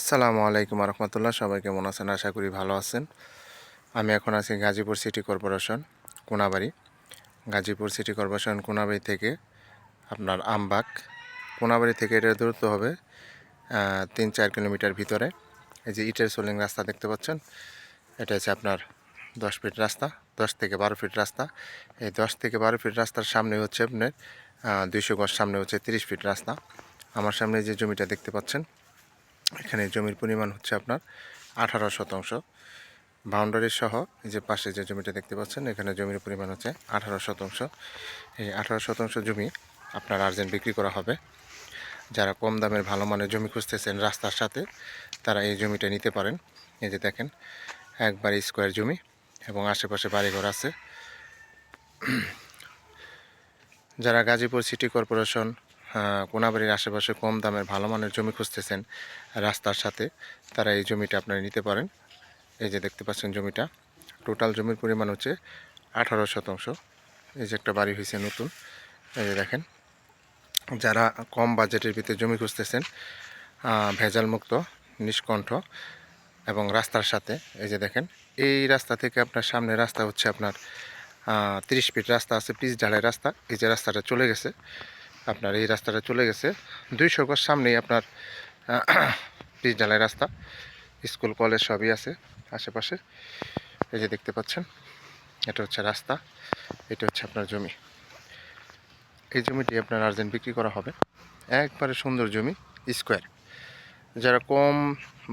আসসালামু আলাইকুম রহমতুল্লাহ। সবাই কেমন আছেন? আশা করি ভালো আছেন। আমি এখন আছি Gazipur city corporation Konabari. Gazipur city corporation Konabari থেকে আপনার আমবাগ, কোনাবাড়ি থেকে এটার দূরত্ব হবে 3-4 কিলোমিটার ভিতরে। এই যে ইটের সোলিং রাস্তা দেখতে পাচ্ছেন, এটা হচ্ছে আপনার 10 ফিট রাস্তা, 10 থেকে 12 ফিট রাস্তা। এই 10 থেকে 12 ফিট রাস্তার সামনে হচ্ছে আপনার 200 গজ সামনে হচ্ছে 30 ফিট রাস্তা। আমার সামনে যে জমিটা দেখতে পাচ্ছেন, এখানে জমির পরিমাণ হচ্ছে আপনার 18 শতাংশ। বাউন্ডারি সহ এই যে পাশে যে জমিটা দেখতে পাচ্ছেন, এখানে জমির পরিমাণ হচ্ছে 18 শতাংশ। এই 18 শতাংশ জমি আপনার আর্জেন্ট বিক্রি করা হবে। যারা কম দামের ভালো মানের জমি খুঁজতেছেন রাস্তার সাথে, তারা এই জমিটা নিতে পারেন। এই যে দেখেন, একবার স্কোয়ার জমি এবং আশেপাশে বাড়িঘর আছে। যারা গাজীপুর সিটি কর্পোরেশন কোনাবাড়ির আশেপাশে কম দামের ভালো মানের জমি খুঁজতেছেন রাস্তার সাথে, তারা এই জমিটা আপনারা নিতে পারেন। এই যে দেখতে পাচ্ছেন জমিটা, টোটাল জমির পরিমাণ হচ্ছে 18 শতাংশ। এই যে একটা বাড়ি হয়েছে নতুন, এই যে দেখেন। যারা কম বাজেটের ভিতরে জমি খুঁজতেছেন, ভেজালমুক্ত, নিষ্কণ্ঠ এবং রাস্তার সাথে, এই যে দেখেন, এই রাস্তা থেকে আপনার সামনে রাস্তা হচ্ছে আপনার 30 ফিট রাস্তা আছে, পিচ ঢালাই রাস্তা। এই যে রাস্তাটা চলে গেছে, আপনার এই রাস্তাটা চলে গেছে 200 গজ সামনেই আপনার পিচ ঢালাই রাস্তা, স্কুল কলেজ সবই আছে আশেপাশে। এই যে দেখতে পাচ্ছেন, এটা হচ্ছে রাস্তা, এটা হচ্ছে আপনার জমি। এই জমিটি আপনার আর্জেন্ট বিক্রি করা হবে। একবারে সুন্দর জমি, স্কোয়ার। যারা কম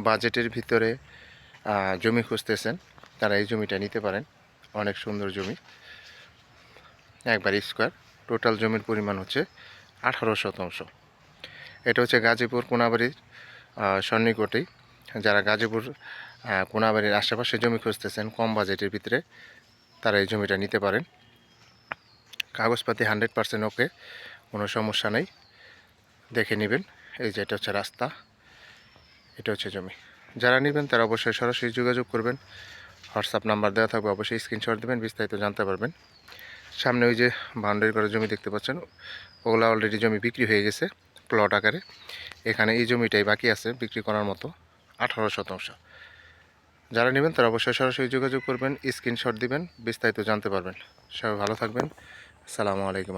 বাজেটের ভিতরে জমি খুঁজতেছেন, তারা এই জমিটা নিতে পারেন। অনেক সুন্দর জমি, একবার স্কোয়ার। টোটাল জমির পরিমাণ হচ্ছে 18 শতাংশ। এটা হচ্ছে গাজীপুর কোনাবাড়ির সন্নিকটেই। যারা গাজীপুর কোনাবাড়ির আশেপাশে জমি খুঁজতেছেন কম বাজেটের ভিতরে, তারা এই জমিটা নিতে পারেন। কাগজপাতি 100% ওকে, কোনো সমস্যা নেই, দেখে নেবেন। এই যে এটা হচ্ছে রাস্তা, এটা হচ্ছে জমি। যারা নেবেন তারা অবশ্যই সরাসরি যোগাযোগ করবেন। হোয়াটসঅ্যাপ নাম্বার দেওয়া থাকবে, অবশ্যই স্ক্রিনশট দেবেন, বিস্তারিত জানতে পারবেন। সামনে ওই যে বাউন্ডারি করা জমি দেখতে পাচ্ছেন, ওগুলো অলরেডি জমি বিক্রি হয়ে গেছে প্লট আকারে। এখানে এই জমিটাই বাকি আছে বিক্রি করার মতো, 18 শতাংশ। যারা নেবেন তারা অবশ্যই সরাসরি যোগাযোগ করবেন, স্ক্রিনশট দিবেন, বিস্তারিত জানতে পারবেন। সবাই ভালো থাকবেন। আসসালামু আলাইকুম।